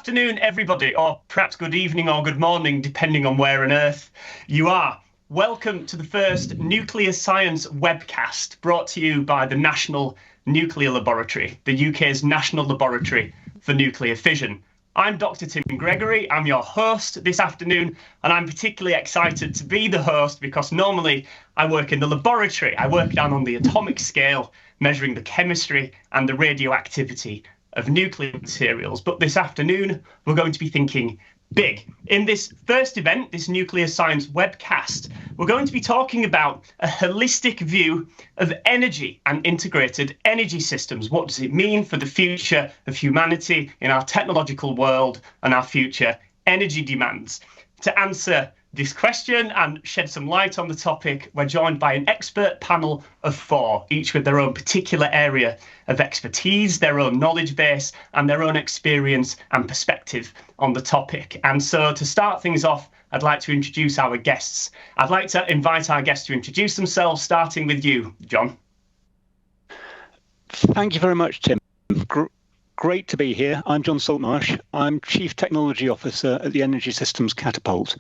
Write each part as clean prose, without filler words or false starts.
afternoon, everybody, or perhaps good evening or good morning, depending on where on earth you are. Welcome to the first Nuclear Science Webcast, brought to you by the National Nuclear Laboratory, the UK's National Laboratory for Nuclear Fission. I'm Dr. Tim Gregory, I'm your host this afternoon, and I'm particularly excited to be the host because normally I work in the laboratory. I work down on the atomic scale, measuring the chemistry and the radioactivity of nuclear materials. But this afternoon, we're going to be thinking big. In this first event, this Nuclear Science Webcast, we're going to be talking about a holistic view of energy and integrated energy systems. What does it mean for the future of humanity in our technological world and our future energy demands? To answer this question and shed some light on the topic, we're joined by an expert panel of 4, each with their own particular area of expertise, their own knowledge base, and their own experience and perspective on the topic. And so to start things off, I'd like to introduce our guests. I'd like to invite our guests to introduce themselves, starting with you, Jon. Thank you very much, Tim. Great to be here. I'm Jon Saltmarsh. I'm Chief Technology Officer at the Energy Systems Catapult.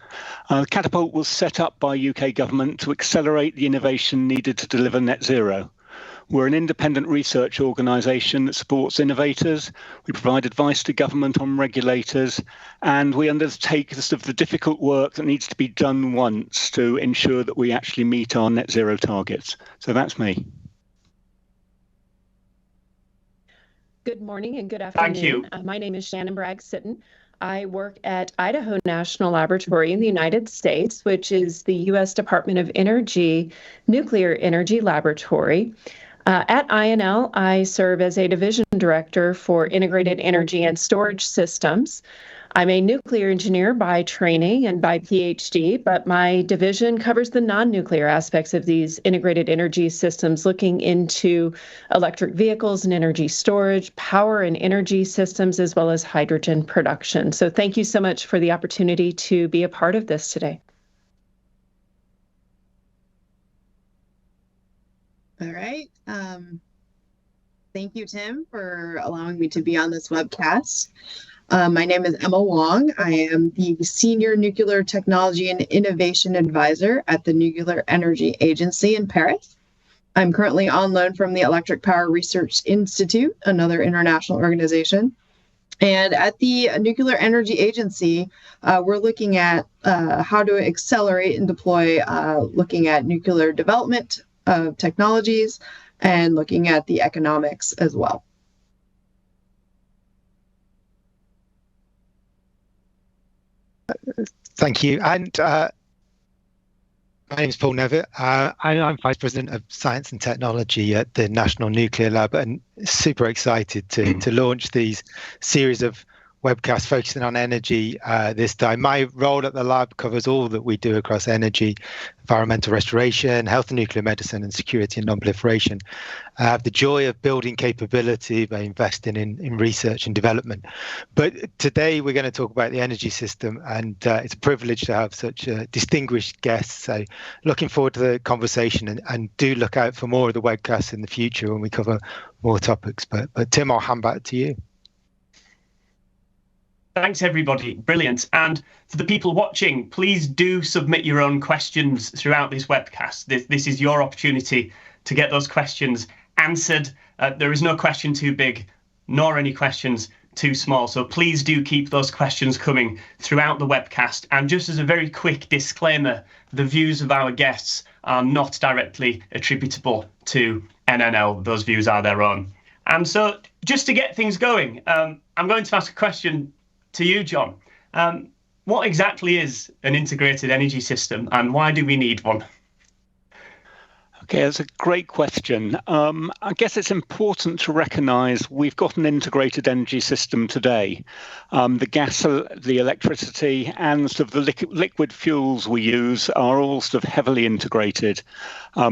Catapult was set up by UK government to accelerate the innovation needed to deliver net zero. We're an independent research organisation that supports innovators. We provide advice to government on regulators, and we undertake the difficult work that needs to be done once to ensure that we actually meet our net zero targets. So that's me. Good morning and good afternoon. Thank you. My name is Shannon Bragg-Sitton. I work at Idaho National Laboratory in the United States, which is the U.S. Department of Energy Nuclear Energy Laboratory. At INL, I serve as a division director for integrated energy and storage systems. I'm a nuclear engineer by training and by PhD, but my division covers the non-nuclear aspects of these integrated energy systems, looking into electric vehicles and energy storage, power and energy systems, as well as hydrogen production. So thank you so much for the opportunity to be a part of this today. All right. Thank you, Tim, for allowing me to be on this webcast. My name is Emma Wong. I am the Senior Nuclear Technology and Innovation Advisor at the Nuclear Energy Agency in Paris. I'm currently on loan from the Electric Power Research Institute, another international organization. And at the Nuclear Energy Agency, we're looking at how to accelerate and deploy, looking at nuclear development of technologies and looking at the economics as well. Thank you. And my name is Paul Nevitt. I'm Vice President of Science and Technology at the National Nuclear Lab, and super excited to launch these series of webcasts focusing on energy this time. My role at the lab covers all that we do across energy, environmental restoration, health and nuclear medicine, and security and non-proliferation. I have the joy of building capability by investing in research and development. But today we're going to talk about the energy system, and it's a privilege to have such distinguished guests. So looking forward to the conversation, and do look out for more of the webcasts in the future when we cover more topics. But Tim, I'll hand back to you. Thanks, everybody. Brilliant. And for the people watching, please do submit your own questions throughout this webcast. This is your opportunity to get those questions answered. There is no question too big, nor any questions too small. So please do keep those questions coming throughout the webcast. And just as a very quick disclaimer, the views of our guests are not directly attributable to NNL. Those views are their own. And so just to get things going, I'm going to ask a question to you, Jon. What exactly is an integrated energy system, and why do we need one? Okay, that's a great question. I guess it's important to recognise we've got an integrated energy system today. The gas, the electricity, and sort of the liquid fuels we use are all sort of heavily integrated.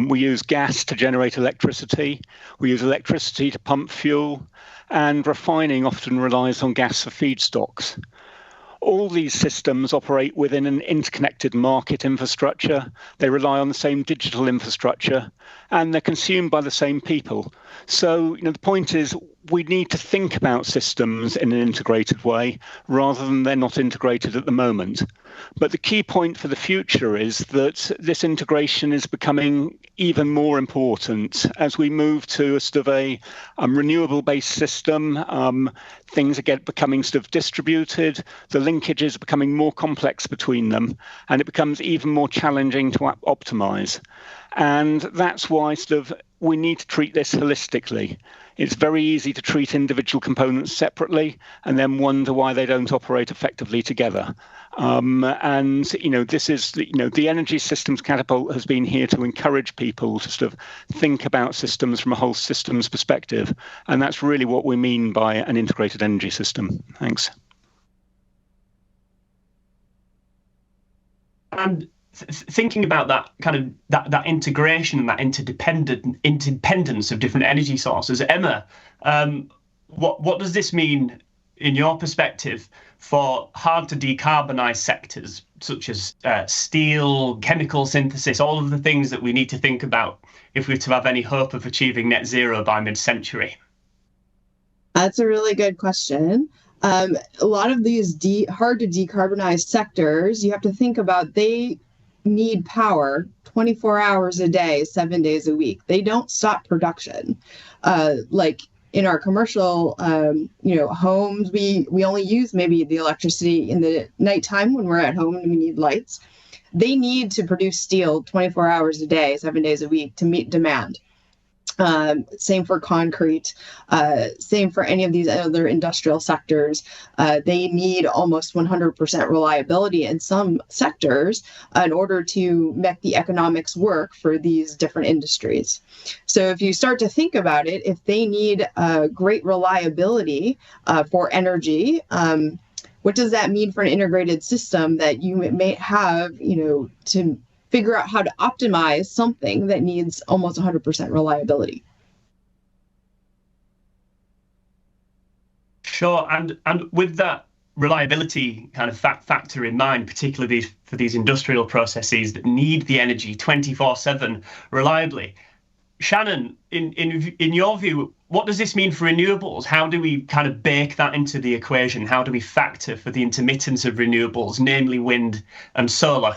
We use gas to generate electricity. We use electricity to pump fuel, and refining often relies on gas for feedstocks. All these systems operate within an interconnected market infrastructure. They rely on the same digital infrastructure, and they're consumed by the same people. So, the point is, we need to think about systems in an integrated way rather than they're not integrated at the moment. But the key point for the future is that this integration is becoming even more important as we move to a sort of a renewable-based system. Things are becoming sort of distributed. The linkages are becoming more complex between them, and it becomes even more challenging to optimize. And that's why sort of we need to treat this holistically. It's very easy to treat individual components separately and then wonder why they don't operate effectively together. And this is the Energy Systems Catapult has been here to encourage people to sort of think about systems from a whole systems perspective, and that's really what we mean by an integrated energy system. Thanks. And thinking about that kind of that integration and that interdependence of different energy sources, Emma, what does this mean in your perspective for hard to decarbonize sectors such as steel, chemical synthesis, all of the things that we need to think about if we're to have any hope of achieving net zero by mid-century? That's a really good question. A lot of these hard to decarbonize sectors, you have to think about, they need power 24 hours a day, 7 days a week. They don't stop production. Like in our commercial, homes, we only use maybe the electricity in the nighttime when we're at home and we need lights. They need to produce steel 24 hours a day, 7 days a week to meet demand. Same for concrete, same for any of these other industrial sectors. They need almost 100% reliability in some sectors in order to make the economics work for these different industries. So if you start to think about it, if they need great reliability for energy, what does that mean for an integrated system that you may have, to figure out how to optimize something that needs almost 100% reliability? Sure, and with that reliability kind of factor in mind, particularly for these industrial processes that need the energy 24/7 reliably, Shannon, in your view, what does this mean for renewables? How do we kind of bake that into the equation? How do we factor for the intermittence of renewables, namely wind and solar?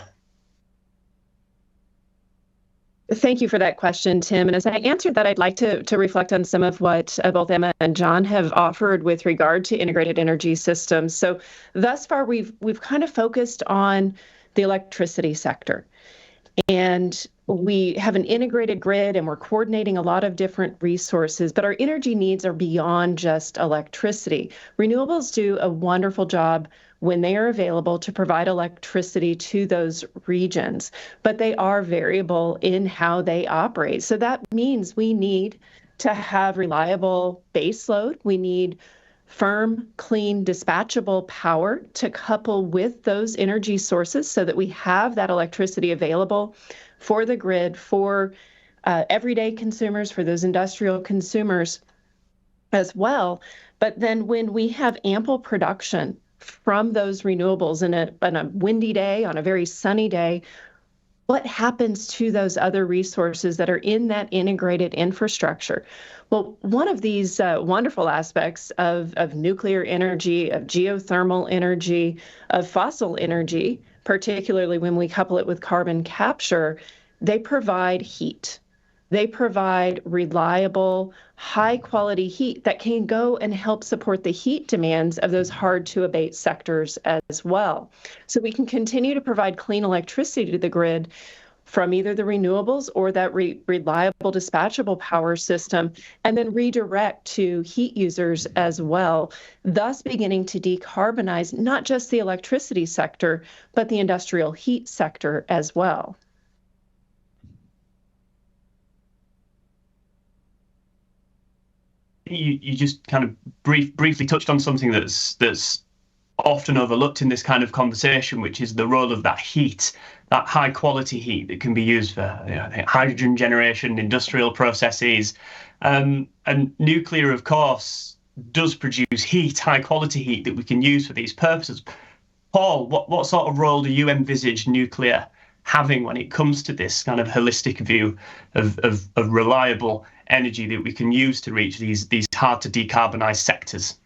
Thank you for that question, Tim. And as I answered that, I'd like to reflect on some of what both Emma and Jon have offered with regard to integrated energy systems. So thus far, we've kind of focused on the electricity sector. And we have an integrated grid and we're coordinating a lot of different resources, but our energy needs are beyond just electricity. Renewables do a wonderful job when they are available to provide electricity to those regions, but they are variable in how they operate. So that means we need to have reliable baseload. We need firm, clean, dispatchable power to couple with those energy sources so that we have that electricity available for the grid, for everyday consumers, for those industrial consumers as well. But then when we have ample production from those renewables in a windy day, on a very sunny day, what happens to those other resources that are in that integrated infrastructure? Well, one of these wonderful aspects of nuclear energy, of geothermal energy, of fossil energy, particularly when we couple it with carbon capture, they provide heat. They provide reliable, high-quality heat that can go and help support the heat demands of those hard-to-abate sectors as well. So we can continue to provide clean electricity to the grid from either the renewables or that reliable dispatchable power system, and then redirect to heat users as well, thus beginning to decarbonize not just the electricity sector, but the industrial heat sector as well. You just kind of briefly touched on something that's often overlooked in this kind of conversation, which is the role of that heat, that high quality heat that can be used for hydrogen generation, industrial processes, and nuclear, of course, does produce heat, high quality heat that we can use for these purposes. Paul, what sort of role do you envisage nuclear having when it comes to this kind of holistic view of reliable energy that we can use to reach these hard to decarbonize sectors?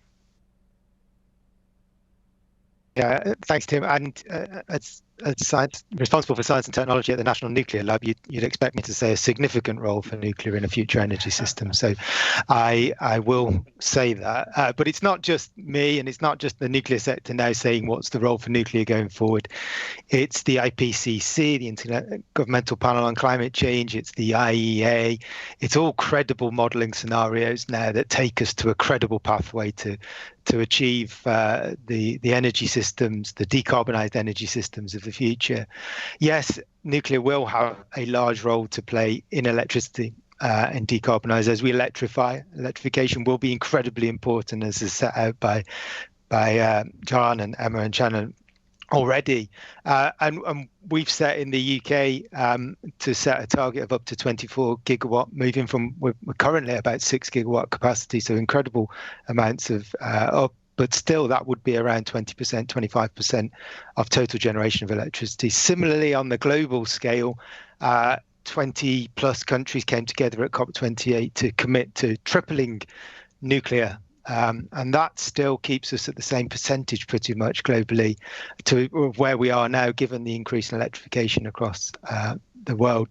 Yeah, thanks, Tim. And as responsible for science and technology at the National Nuclear Lab, you'd expect me to say a significant role for nuclear in a future energy system. So I will say that. But it's not just me, and it's not just the nuclear sector now saying what's the role for nuclear going forward. It's the IPCC, the Intergovernmental Panel on Climate Change. It's the IEA. It's all credible modelling scenarios now that take us to a credible pathway to achieve the energy systems, the decarbonised energy systems of the future. Yes, nuclear will have a large role to play in electricity and decarbonise as we electrify. Electrification will be incredibly important, as is set out by Jon and Emma and Shannon already. And we've set in the UK to set a target of up to 24 gigawatt, moving from, we're currently about 6 gigawatt capacity, so incredible amounts of up. But still, that would be around 20%, 25% of total generation of electricity. Similarly, on the global scale, 20 plus countries came together at COP28 to commit to tripling nuclear. And that still keeps us at the same percentage pretty much globally to where we are now, given the increase in electrification across the world.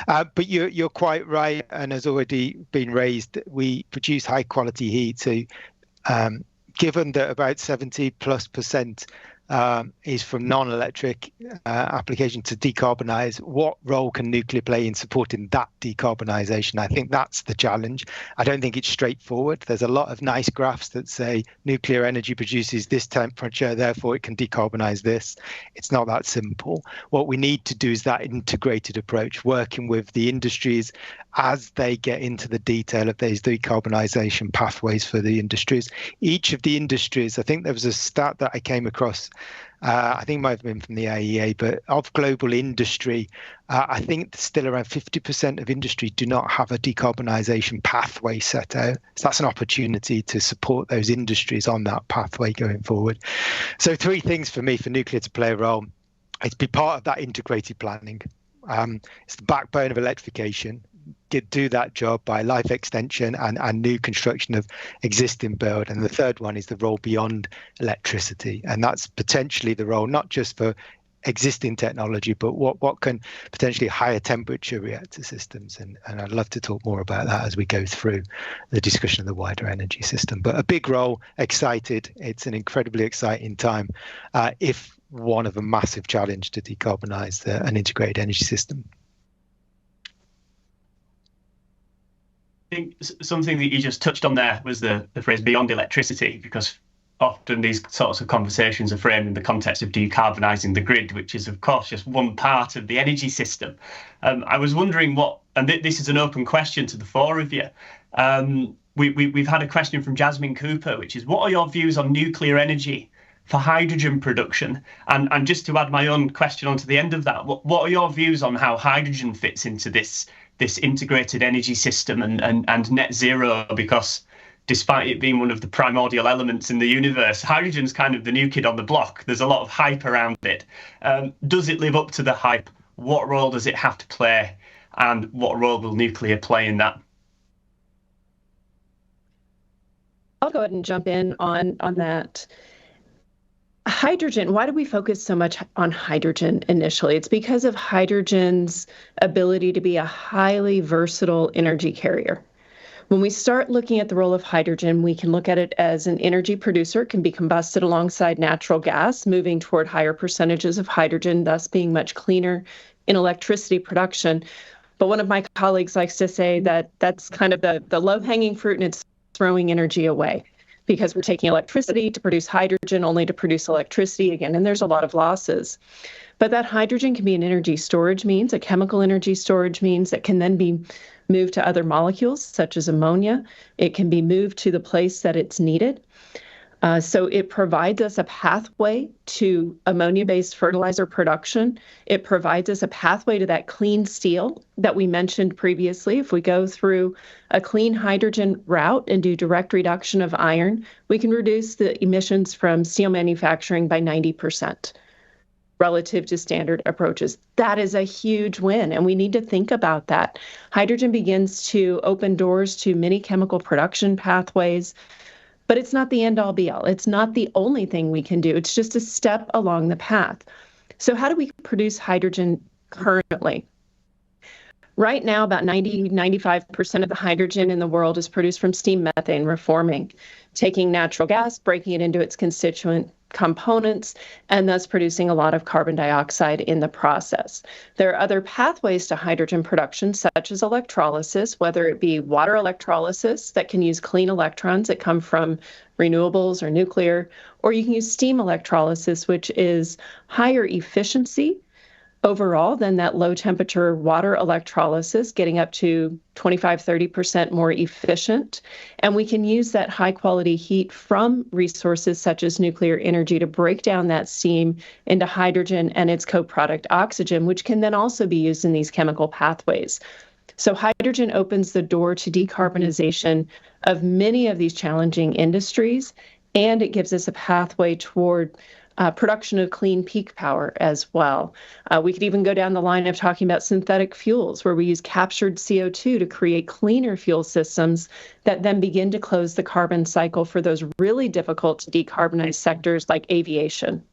But you're quite right, and has already been raised, we produce high quality heat. So given that about 70+% is from non-electric application to decarbonise, what role can nuclear play in supporting that decarbonisation? I think that's the challenge. I don't think it's straightforward. There's a lot of nice graphs that say nuclear energy produces this temperature, therefore it can decarbonise this. It's not that simple. What we need to do is that integrated approach, working with the industries as they get into the detail of these decarbonisation pathways for the industries. Each of the industries, I think there was a stat that I came across, I think it might have been from the IEA, but of global industry, I think still around 50% of industry do not have a decarbonisation pathway set out. So that's an opportunity to support those industries on that pathway going forward. So 3 things for me for nuclear to play a role. It's be part of that integrated planning. It's the backbone of electrification. Do that job by life extension and new construction of existing build. And the third one is the role beyond electricity. And that's potentially the role, not just for existing technology, but what can potentially higher temperature reactor systems. And I'd love to talk more about that as we go through the discussion of the wider energy system. But a big role, excited. It's an incredibly exciting time, if one of a massive challenge to decarbonise an integrated energy system. I think something that you just touched on there was the phrase beyond electricity, because often these sorts of conversations are framed in the context of decarbonising the grid, which is, of course, just one part of the energy system. I was wondering this is an open question to the 4 of you. We've had a question from Jasmine Cooper, which is, what are your views on nuclear energy for hydrogen production? And just to add my own question onto the end of that, what are your views on how hydrogen fits into this integrated energy system and net zero? Because despite it being one of the primordial elements in the universe, hydrogen's kind of the new kid on the block. There's a lot of hype around it. Does it live up to the hype? What role does it have to play? And what role will nuclear play in that? I'll go ahead and jump in on that. Hydrogen, why do we focus so much on hydrogen initially? It's because of hydrogen's ability to be a highly versatile energy carrier. When we start looking at the role of hydrogen, we can look at it as an energy producer. It can be combusted alongside natural gas, moving toward higher percentages of hydrogen, thus being much cleaner in electricity production. But one of my colleagues likes to say that that's kind of the low-hanging fruit, and it's throwing energy away, because we're taking electricity to produce hydrogen only to produce electricity again, and there's a lot of losses. But that hydrogen can be an energy storage means, a chemical energy storage means that can then be moved to other molecules, such as ammonia. It can be moved to the place that it's needed. So it provides us a pathway to ammonia-based fertilizer production. It provides us a pathway to that clean steel that we mentioned previously. If we go through a clean hydrogen route and do direct reduction of iron, we can reduce the emissions from steel manufacturing by 90%. relative to standard approaches. That is a huge win, and we need to think about that. Hydrogen begins to open doors to many chemical production pathways, but it's not the end-all be-all. It's not the only thing we can do. It's just a step along the path. So how do we produce hydrogen currently? Right now, about 95% of the hydrogen in the world is produced from steam methane reforming, taking natural gas, breaking it into its constituent components, and thus producing a lot of carbon dioxide in the process. There are other pathways to hydrogen production, such as electrolysis, whether it be water electrolysis that can use clean electrons that come from renewables or nuclear, or you can use steam electrolysis, which is higher efficiency overall than that low temperature water electrolysis, getting up to 25-30% more efficient. And we can use that high quality heat from resources such as nuclear energy to break down that steam into hydrogen and its co-product oxygen, which can then also be used in these chemical pathways. So hydrogen opens the door to decarbonization of many of these challenging industries, and it gives us a pathway toward production of clean peak power as well. We could even go down the line of talking about synthetic fuels, where we use captured CO2 to create cleaner fuel systems that then begin to close the carbon cycle for those really difficult to decarbonize sectors like aviation.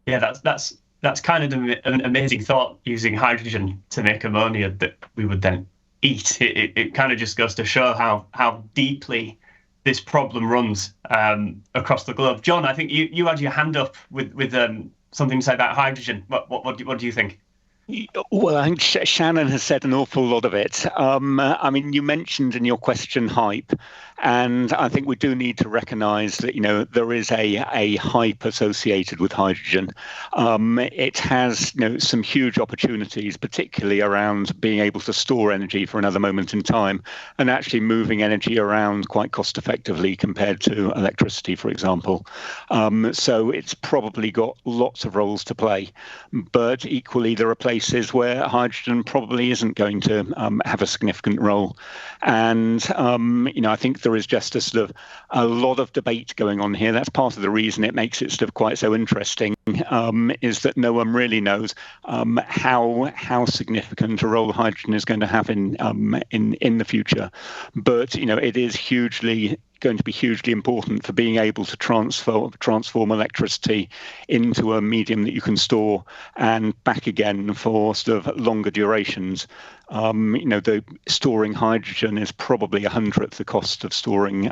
Yeah, that's kind of an amazing thought, using hydrogen to make ammonia that we would then eat. It kind of just goes to show how deeply this problem runs across the globe. Jon, I think you had your hand up with something to say about hydrogen. What do you think? Well, I think Shannon has said an awful lot of it. I mean, you mentioned in your question hype, and I think we do need to recognise that, there is a hype associated with hydrogen. It has, some huge opportunities, particularly around being able to store energy for another moment in time, and actually moving energy around quite cost effectively compared to electricity, for example. So it's probably got lots of roles to play, but equally there are places where hydrogen probably isn't going to have a significant role. And, I think there is just a lot of debate going on here. That's part of the reason it makes it quite so interesting, is that no one really knows how significant a role hydrogen is going to have in the future. But, it is going to be hugely important for being able to transform electricity into a medium that you can store and back again for longer durations. The storing hydrogen is probably 1/100th the cost of storing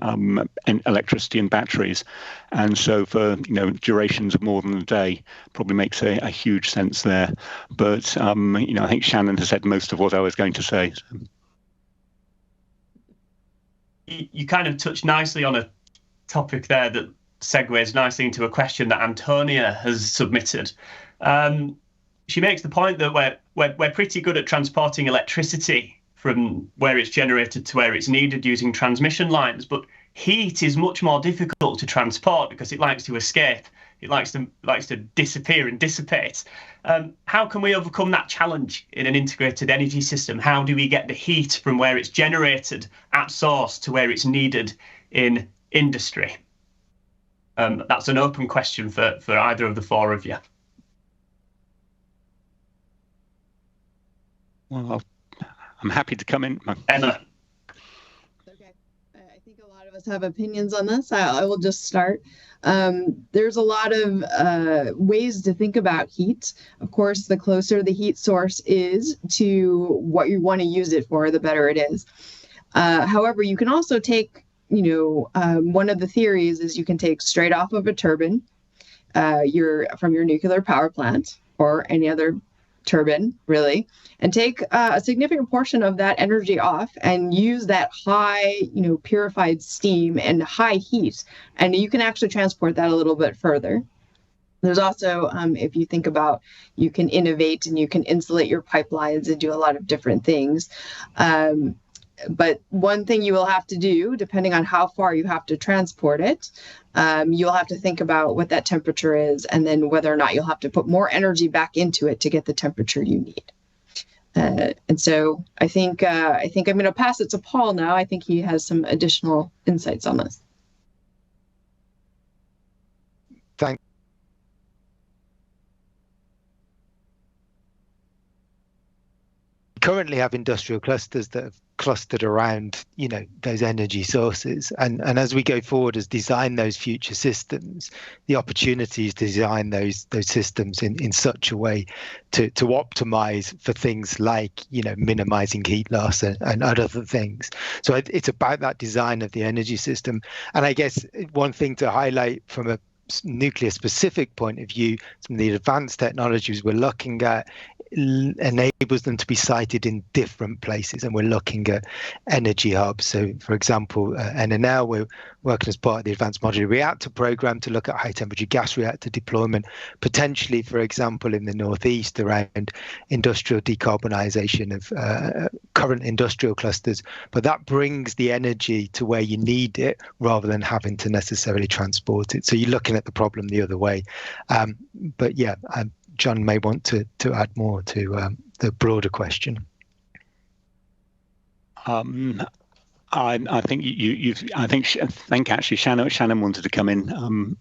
electricity in batteries, and so for durations of more than a day, probably makes a huge sense there. But I think Shannon has said most of what I was going to say. You kind of touched nicely on a topic there that segues nicely into a question that Antonia has submitted. She makes the point that we're pretty good at transporting electricity from where it's generated to where it's needed using transmission lines, but heat is much more difficult to transport because it likes to escape. It likes to disappear and dissipate. How can we overcome that challenge in an integrated energy system? How do we get the heat from where it's generated at source to where it's needed in industry? That's an open question for either of the four of you. Well, I'm happy to come in. Emma. Okay. I think a lot of us have opinions on this. I will just start. There's a lot of ways to think about heat. Of course, the closer the heat source is to what you want to use it for, the better it is. However, you can also take, one of the theories is you can take straight off of a turbine, from your nuclear power plant or any other turbine, really, and take a significant portion of that energy off and use that high, purified steam and high heat. And you can actually transport that a little bit further. There's also, if you think about, you can innovate and you can insulate your pipelines and do a lot of different things. But one thing you will have to do, depending on how far you have to transport it, you'll have to think about what that temperature is, and then whether or not you'll have to put more energy back into it to get the temperature you need. And so I think I'm going to pass it to Paul now. I think he has some additional insights on this. currently have industrial clusters that have clustered around, those energy sources. And as we go forward, as design those future systems, the opportunities to design those systems in such a way to optimize for things like, minimizing heat loss and other things. So it's about that design of the energy system. And I guess one thing to highlight from a nuclear specific point of view, some of the advanced technologies we're looking at enables them to be sited in different places, and we're looking at energy hubs. So for example, NNL, we're working as part of the Advanced Modular Reactor program to look at high temperature gas reactor deployment, potentially, for example, in the northeast around industrial decarbonisation of current industrial clusters. But that brings the energy to where you need it rather than having to necessarily transport it. So you're looking at the problem the other way. But yeah, Jon may want to add more to the broader question. I think I think actually Shannon wanted to come in.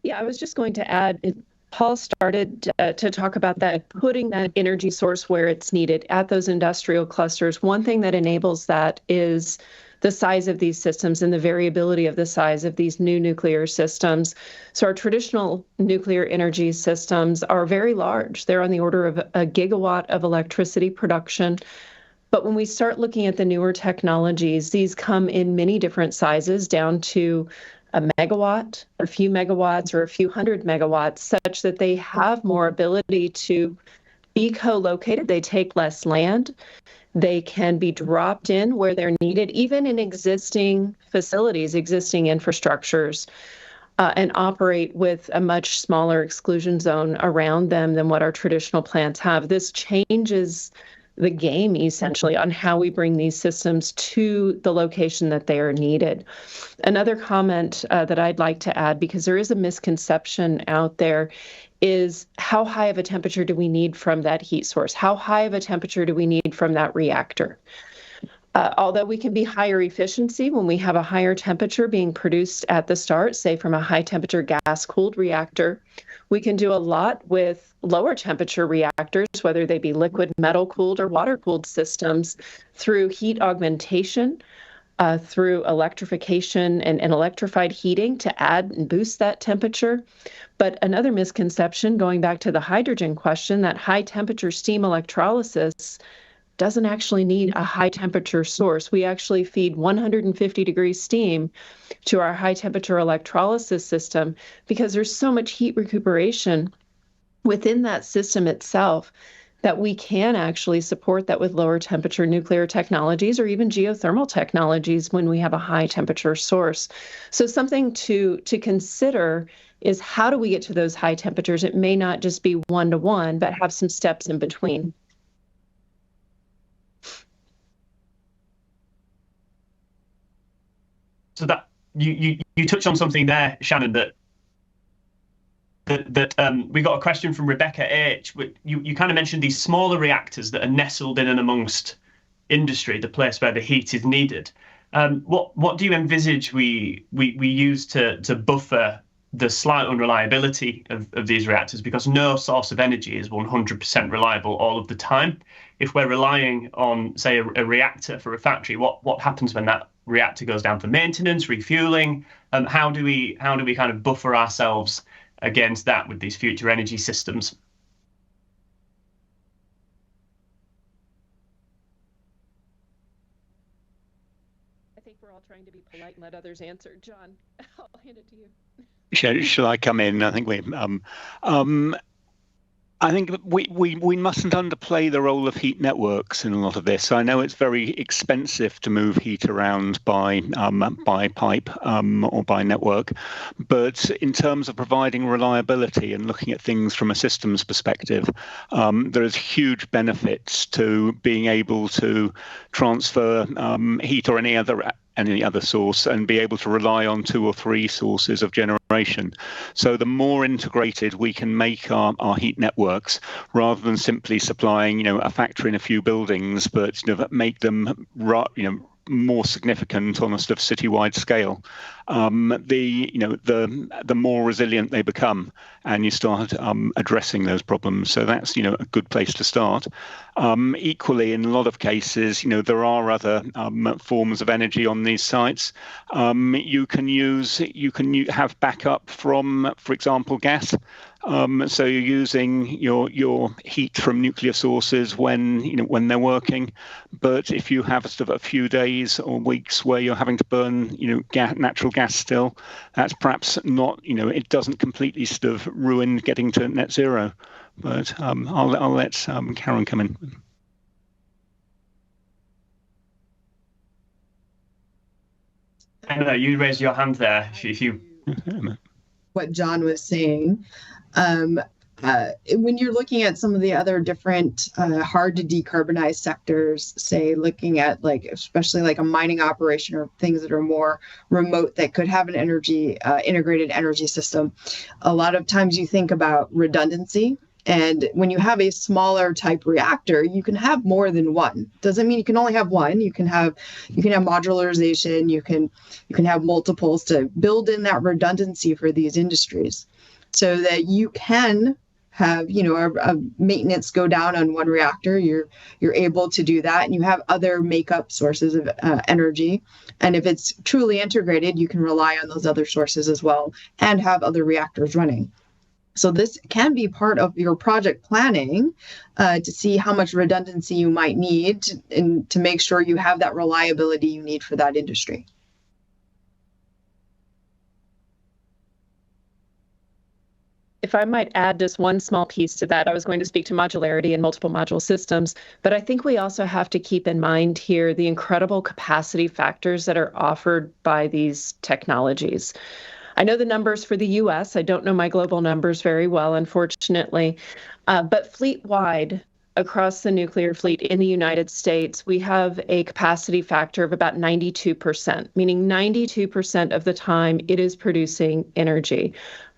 Yeah, I was just going to add. Paul started to talk about that, putting that energy source where it's needed at those industrial clusters. One thing that enables that is the size of these systems and the variability of the size of these new nuclear systems. So our traditional nuclear energy systems are very large. They're on the order of a gigawatt of electricity production. But when we start looking at the newer technologies, these come in many different sizes, down to a megawatt, a few megawatts, or a few hundred megawatts, such that they have more ability to be co-located. They take less land. They can be dropped in where they're needed, even in existing facilities, existing infrastructures, and operate with a much smaller exclusion zone around them than what our traditional plants have. This changes the game, essentially, on how we bring these systems to the location that they are needed. Another comment that I'd like to add, because there is a misconception out there, is how high of a temperature do we need from that heat source? How high of a temperature do we need from that reactor? Although we can be higher efficiency when we have a higher temperature being produced at the start, say from a high temperature gas-cooled reactor, we can do a lot with lower temperature reactors, whether they be liquid metal-cooled or water-cooled systems, through heat augmentation, through electrification and electrified heating to add and boost that temperature. But another misconception, going back to the hydrogen question, that high temperature steam electrolysis doesn't actually need a high temperature source. We actually feed 150 degrees steam to our high temperature electrolysis system because there's so much heat recuperation within that system itself that we can actually support that with lower temperature nuclear technologies or even geothermal technologies when we have a high temperature source. So something to consider is, how do we get to those high temperatures? It may not just be one-to-one, but have some steps in between. So that you touched on something there, Shannon, that we got a question from Rebecca H. You kind of mentioned these smaller reactors that are nestled in and amongst industry, the place where the heat is needed. What do you envisage we use to buffer the slight unreliability of these reactors? Because no source of energy is 100% reliable all of the time. If we're relying on, say, a reactor for a factory, what happens when that reactor goes down for maintenance, refueling? How do we kind of buffer ourselves against that with these future energy systems? I think we're all trying to be polite and let others answer. Jon, I'll hand it to you. Shall I come in? I think I think we mustn't underplay the role of heat networks in a lot of this. I know it's very expensive to move heat around by pipe or by network, but in terms of providing reliability and looking at things from a systems perspective, there is huge benefits to being able to transfer heat or any other source and be able to rely on 2 or 3 sources of generation. So the more integrated we can make our heat networks, rather than simply supplying a factory and a few buildings, but make them more significant on a sort of citywide scale, the more resilient they become, and you start addressing those problems. So that's a good place to start. Equally, in a lot of cases, there are other forms of energy on these sites. You can have backup from, for example, gas. So you're using your heat from nuclear sources when they're working, but if you have sort of a few days or weeks where you're having to burn natural gas still, that's perhaps not it doesn't completely sort of ruin getting to net zero. But I'll let Karen come in. Emma, you raised your hand there. If you what Jon was saying. When you're looking at some of the other different hard to decarbonize sectors, say looking at especially like a mining operation or things that are more remote that could have an integrated energy system, a lot of times you think about redundancy. And when you have a smaller type reactor, you can have more than one. Doesn't mean you can only have one. You can have modularization. You can have multiples to build in that redundancy for these industries, so that you can have a maintenance go down on one reactor. You're able to do that, and you have other makeup sources of energy. And if it's truly integrated, you can rely on those other sources as well and have other reactors running. So this can be part of your project planning to see how much redundancy you might need and to make sure you have that reliability you need for that industry. If I might add just one small piece to that, I was going to speak to modularity and multiple module systems, but I think we also have to keep in mind here the incredible capacity factors that are offered by these technologies. I know the numbers for the US. I don't know my global numbers very well, unfortunately, but fleet-wide, across the nuclear fleet in the United States, we have a capacity factor of about 92%, meaning 92% of the time it is producing energy.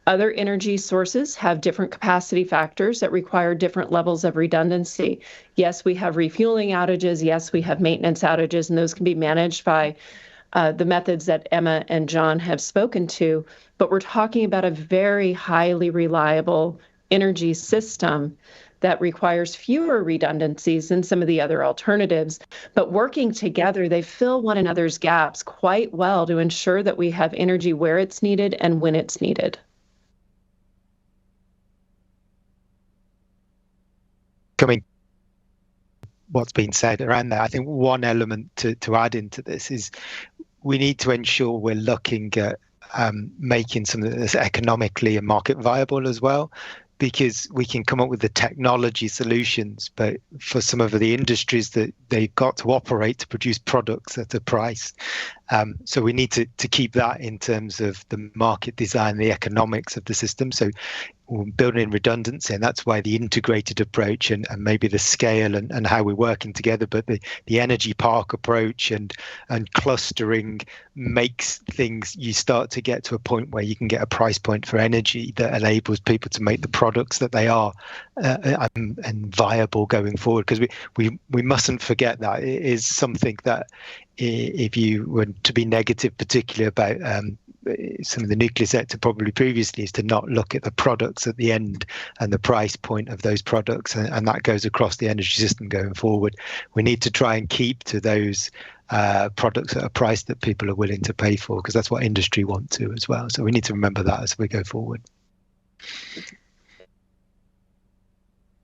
Other energy sources have different capacity factors that require different levels of redundancy. Yes, we have refueling outages. Yes, we have maintenance outages, and those can be managed by the methods that Emma and Jon have spoken to. But we're talking about a very highly reliable energy system that requires fewer redundancies than some of the other alternatives. But working together, they fill one another's gaps quite well to ensure that we have energy where it's needed and when it's needed. Coming what's been said around that, I think one element to add into this is we need to ensure we're looking at making something that's economically and market viable as well, because we can come up with the technology solutions, but for some of the industries that they've got to operate to produce products at a price. So we need to keep that in terms of the market design, the economics of the system. So we're building in redundancy, and that's why the integrated approach and maybe the scale and how we're working together, but the energy park approach and clustering makes things, you start to get to a point where you can get a price point for energy that enables people to make the products that they are and viable going forward. Because we mustn't forget that it is something that, if you were to be negative, particularly about some of the nuclear sector probably previously, is to not look at the products at the end and the price point of those products, and that goes across the energy system going forward. We need to try and keep to those products at a price that people are willing to pay for, because that's what industry want to as well. So we need to remember that as we go forward.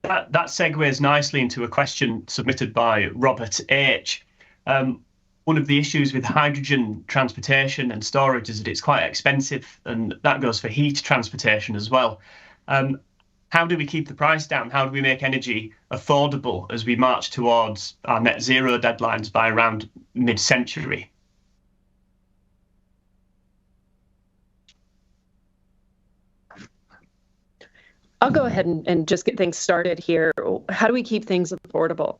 That segues nicely into a question submitted by Robert H. One of the issues with hydrogen transportation and storage is that it's quite expensive, and that goes for heat transportation as well. How do we keep the price down? How do we make energy affordable as we march towards our net zero deadlines by around mid-century? I'll go ahead and just get things started here. How do we keep things affordable?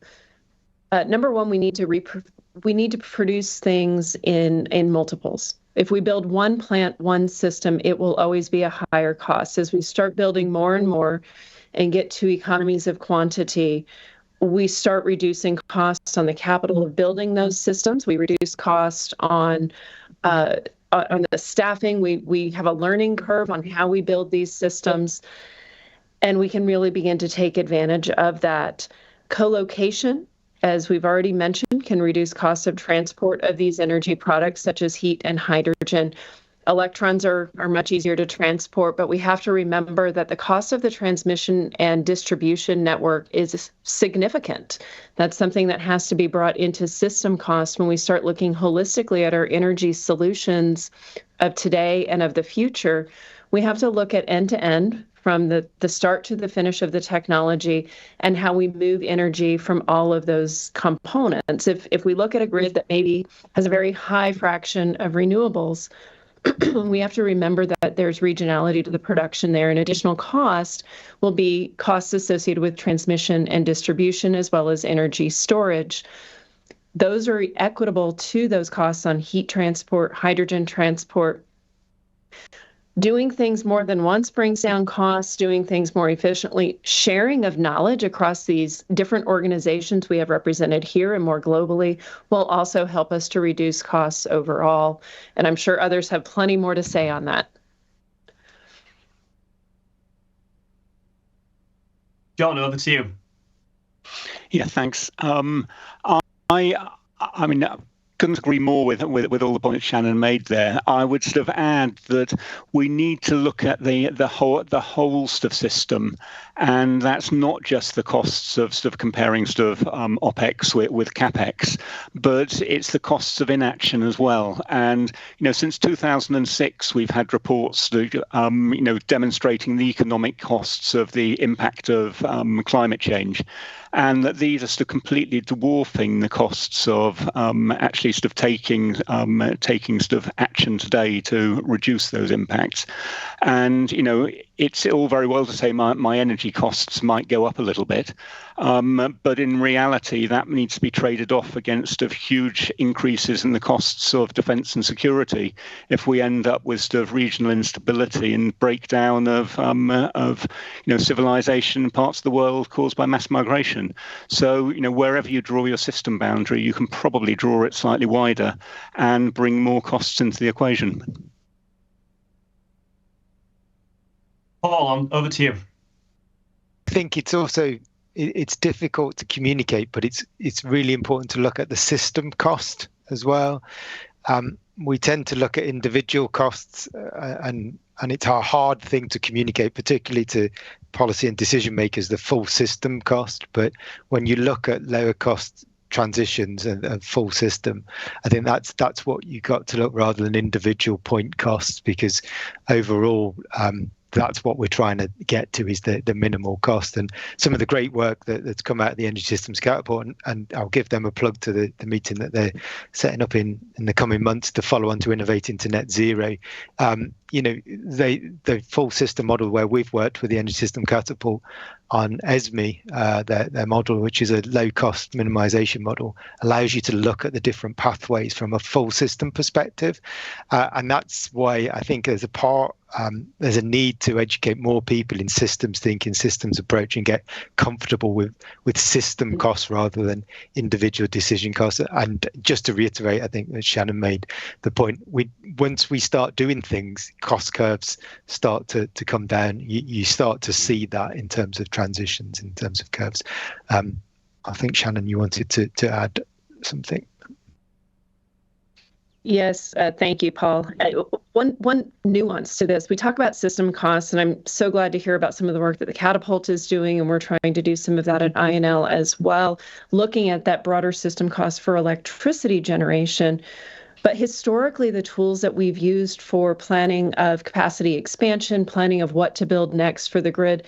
Number one, we need to produce things in multiples. If we build one plant, one system, it will always be a higher cost. As we start building more and more and get to economies of quantity, we start reducing costs on the capital of building those systems. We reduce cost on the staffing. We have a learning curve on how we build these systems, and we can really begin to take advantage of that. Co-location, as we've already mentioned, can reduce costs of transport of these energy products such as heat and hydrogen. Electrons are much easier to transport, but we have to remember that the cost of the transmission and distribution network is significant. That's something that has to be brought into system costs when we start looking holistically at our energy solutions of today and of the future. We have to look at end-to-end from the start to the finish of the technology and how we move energy from all of those components. If we look at a grid that maybe has a very high fraction of renewables, we have to remember that there's regionality to the production there, and additional cost will be costs associated with transmission and distribution as well as energy storage. Those are equitable to those costs on heat transport, hydrogen transport. Doing things more than once brings down costs, doing things more efficiently, sharing of knowledge across these different organizations we have represented here and more globally will also help us to reduce costs overall. And I'm sure others have plenty more to say on that. Jon, over to you. Yeah, thanks. I mean, couldn't agree more with all the points Shannon made there. I would sort of add that we need to look at the whole sort of system, and that's not just the costs of sort of comparing sort of OPEX with CAPEX, but it's the costs of inaction as well. And since 2006, we've had reports demonstrating the economic costs of the impact of climate change, and that these are sort of completely dwarfing the costs of actually sort of taking sort of action today to reduce those impacts. And it's all very well to say my energy costs might go up a little bit, but in reality that needs to be traded off against of huge increases in the costs of defence and security if we end up with sort of regional instability and breakdown of civilization in parts of the world caused by mass migration. So wherever you draw your system boundary, you can probably draw it slightly wider and bring more costs into the equation. Paul, over to you. I think it's difficult to communicate, but it's really important to look at the system cost as well. We tend to look at individual costs, and it's a hard thing to communicate, particularly to policy and decision makers, the full system cost. But when you look at lower cost transitions and full system, I think that's what you got to look rather than individual point costs, because overall that's what we're trying to get to, is the minimal cost. And some of the great work that's come out of the Energy Systems Catapult, and I'll give them a plug to the meeting that they're setting up in the coming months to follow on to Innovating to Net Zero. The full system model where we've worked with the Energy System Catapult on ESME, their model, which is a low-cost minimization model, allows you to look at the different pathways from a full system perspective. And that's why I think there's a need to educate more people in systems thinking, systems approach, and get comfortable with system costs rather than individual decision costs. And just to reiterate, I think that Shannon made the point, once we start doing things, cost curves start to come down. You start to see that in terms of transitions, in terms of curves. I think, Shannon, you wanted to add something. Yes, thank you, Paul. One nuance to this, we talk about system costs, and I'm so glad to hear about some of the work that the Catapult is doing, and we're trying to do some of that at INL as well, looking at that broader system cost for electricity generation. But historically, the tools that we've used for planning of capacity expansion, planning of what to build next for the grid,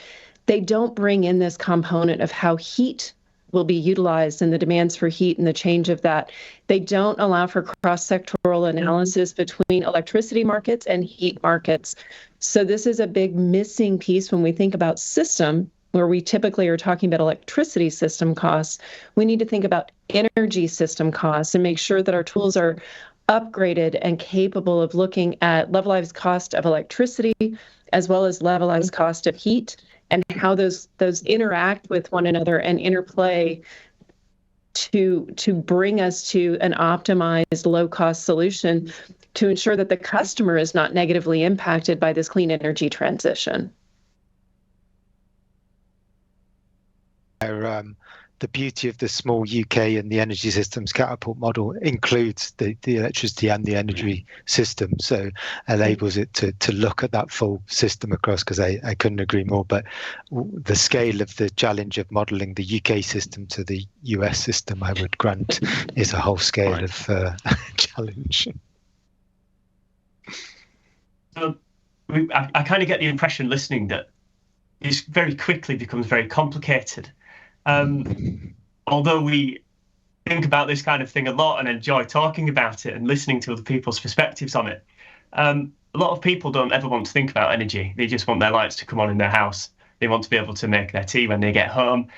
they don't bring in this component of how heat will be utilized and the demands for heat and the change of that. They don't allow for cross-sectoral analysis between electricity markets and heat markets. So this is a big missing piece when we think about system, where we typically are talking about electricity system costs. We need to think about energy system costs and make sure that our tools are upgraded and capable of looking at levelized cost of electricity as well as levelized cost of heat and how those interact with one another and interplay to bring us to an optimized low-cost solution to ensure that the customer is not negatively impacted by this clean energy transition. The beauty of the small UK and the energy systems catapult model includes the electricity and the energy system, so enables it to look at that full system across, because I couldn't agree more. But the scale of the challenge of modelling the UK system to the US system, I would grant, is a whole scale of challenge. So I kind of get the impression listening that it very quickly becomes very complicated. Although we think about this kind of thing a lot and enjoy talking about it and listening to other people's perspectives on it, a lot of people don't ever want to think about energy. They just want their lights to come on in their house. They want to be able to make their tea when they get home.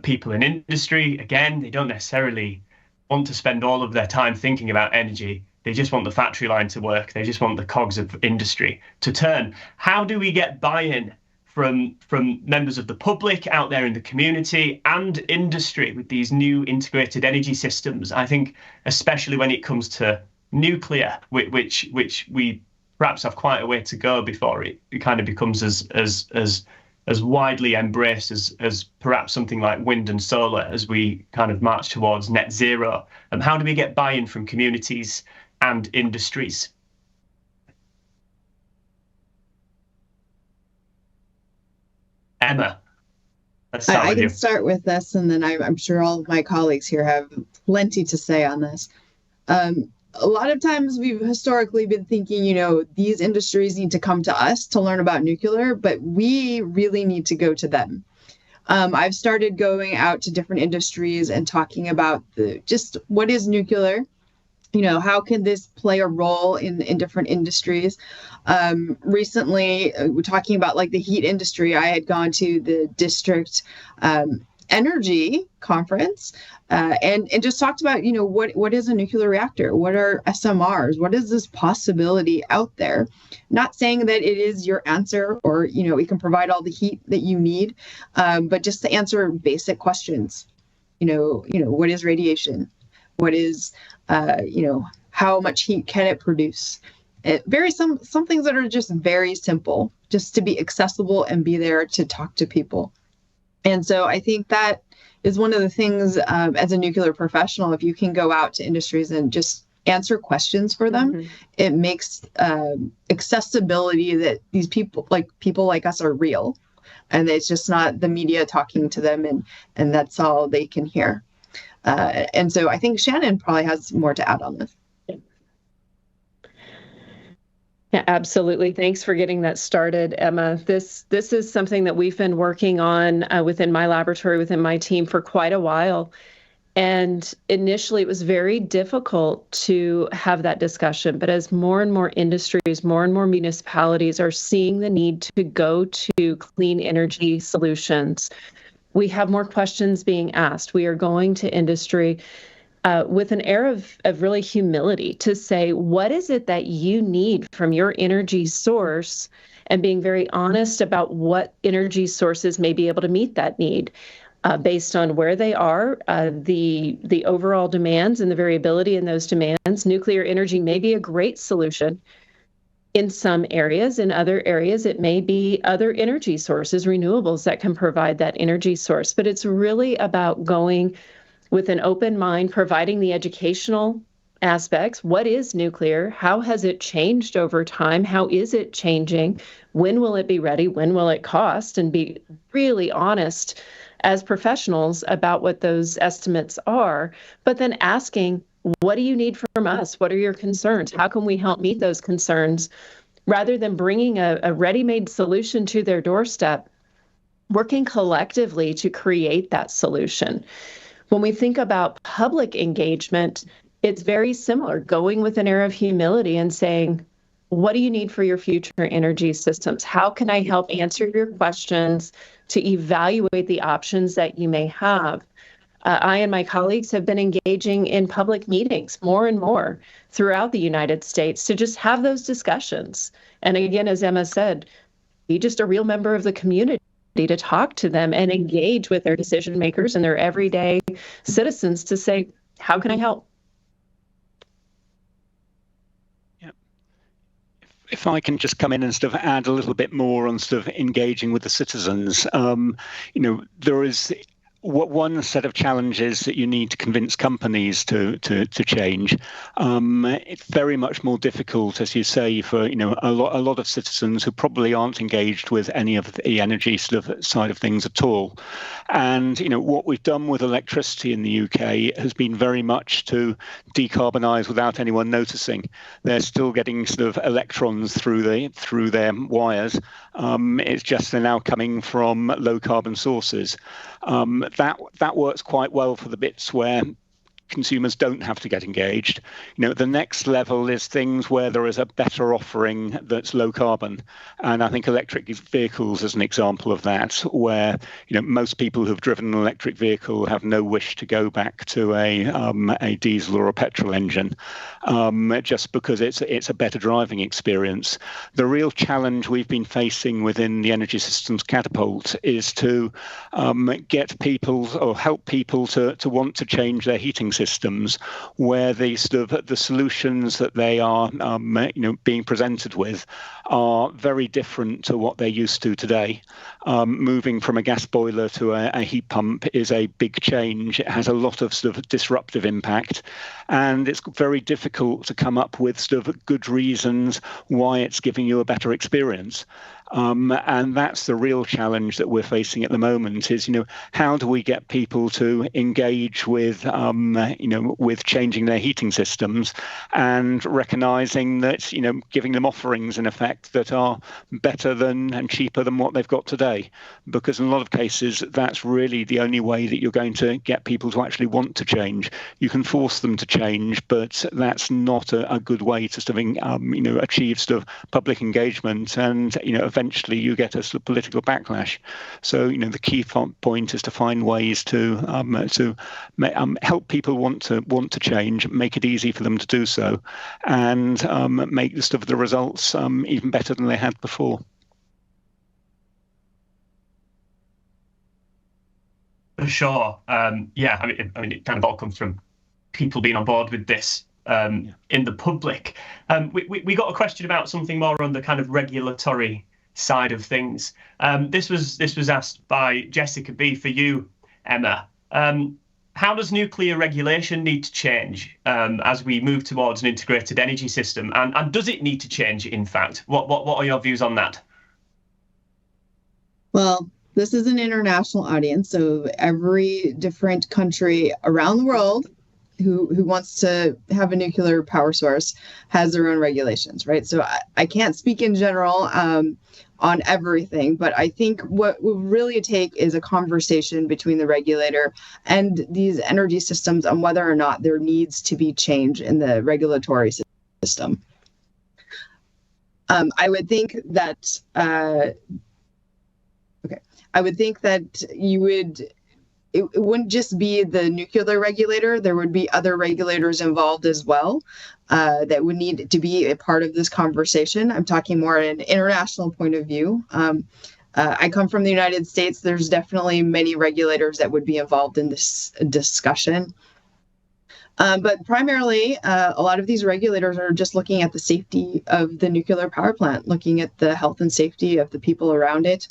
People in industry, again, they don't necessarily want to spend all of their time thinking about energy. They just want the factory line to work. They just want the cogs of industry to turn. How do we get buy-in from members of the public out there in the community and industry with these new integrated energy systems? I think especially when it comes to nuclear, which we perhaps have quite a way to go before it kind of becomes as widely embraced as perhaps something like wind and solar as we kind of march towards net zero. And how do we get buy-in from communities and industries? Emma, let's start with you. I can start with this, and then I'm sure all of my colleagues here have plenty to say on this. A lot of times we've historically been thinking, these industries need to come to us to learn about nuclear, but we really need to go to them. I've started going out to different industries and talking about just what is nuclear. How can this play a role in different industries? Recently, we're talking about like the heat industry. I had gone to the district energy conference and just talked about, what is a nuclear reactor? What are SMRs? What is this possibility out there? Not saying that it is your answer or, it can provide all the heat that you need, but just to answer basic questions. What is radiation? What is, how much heat can it produce? Some things that are just very simple, just to be accessible and be there to talk to people. And so I think that is one of the things as a nuclear professional, if you can go out to industries and just answer questions for them, it makes accessibility that these people like us are real. And it's just not the media talking to them and that's all they can hear. And so I think Shannon probably has more to add on this. Yeah, absolutely. Thanks for getting that started, Emma. This is something that we've been working on within my laboratory, within my team for quite a while. And initially, it was very difficult to have that discussion. But as more and more industries, more and more municipalities are seeing the need to go to clean energy solutions, we have more questions being asked. We are going to industry with an air of really humility to say, what is it that you need from your energy source, and being very honest about what energy sources may be able to meet that need based on where they are, the overall demands and the variability in those demands. Nuclear energy may be a great solution in some areas. In other areas, it may be other energy sources, renewables, that can provide that energy source. But it's really about going with an open mind, providing the educational aspects. What is nuclear? How has it changed over time? How is it changing? When will it be ready? When will it cost? And be really honest as professionals about what those estimates are, but then asking, what do you need from us? What are your concerns? How can we help meet those concerns? Rather than bringing a ready-made solution to their doorstep, working collectively to create that solution. When we think about public engagement, it's very similar, going with an air of humility and saying, what do you need for your future energy systems? How can I help answer your questions to evaluate the options that you may have? I and my colleagues have been engaging in public meetings more and more throughout the United States to just have those discussions. And again, as Emma said, be just a real member of the community to talk to them and engage with their decision makers and their everyday citizens to say, how can I help? If I can just come in and sort of add a little bit more on sort of engaging with the citizens, there is one set of challenges that you need to convince companies to change. It's very much more difficult, as you say, for a lot of citizens who probably aren't engaged with any of the energy sort of side of things at all. And what we've done with electricity in the UK has been very much to decarbonise without anyone noticing. They're still getting sort of electrons through their wires. It's just they're now coming from low carbon sources. That works quite well for the bits where consumers don't have to get engaged. The next level is things where there is a better offering that's low carbon. And I think electric vehicles is an example of that, where most people who've driven an electric vehicle have no wish to go back to a diesel or a petrol engine, just because it's a better driving experience. The real challenge we've been facing within the Energy Systems Catapult is to get people or help people to want to change their heating systems, where the solutions that they are being presented with are very different to what they're used to today. Moving from a gas boiler to a heat pump is a big change. It has a lot of sort of disruptive impact, and it's very difficult to come up with sort of good reasons why it's giving you a better experience. And that's the real challenge that we're facing at the moment is, how do we get people to engage with, with changing their heating systems and recognizing that, giving them offerings in effect that are better than and cheaper than what they've got today. Because in a lot of cases, that's really the only way that you're going to get people to actually want to change. You can force them to change, but that's not a good way to sort of, achieve sort of public engagement and, eventually you get a sort of political backlash. So, the key point is to find ways to help people want to change, make it easy for them to do so, and make the results even better than they had before. For sure. I mean, it kind of all comes from people being on board with this in the public. We got a question about something more on the kind of regulatory side of things. This was asked by Jessica B for you, Emma. How does nuclear regulation need to change as we move towards an integrated energy system? And does it need to change, in fact? What are your views on that? Well, this is an international audience, so every different country around the world who wants to have a nuclear power source has their own regulations, right? So I can't speak in general on everything, but I think what will really take is a conversation between the regulator and these energy systems on whether or not there needs to be change in the regulatory system. I would think that it wouldn't just be the nuclear regulator. There would be other regulators involved as well that would need to be a part of this conversation. I'm talking more at an international point of view. I come from the United States. There's definitely many regulators that would be involved in this discussion. But primarily, a lot of these regulators are just looking at the safety of the nuclear power plant, looking at the health and safety of the people around it.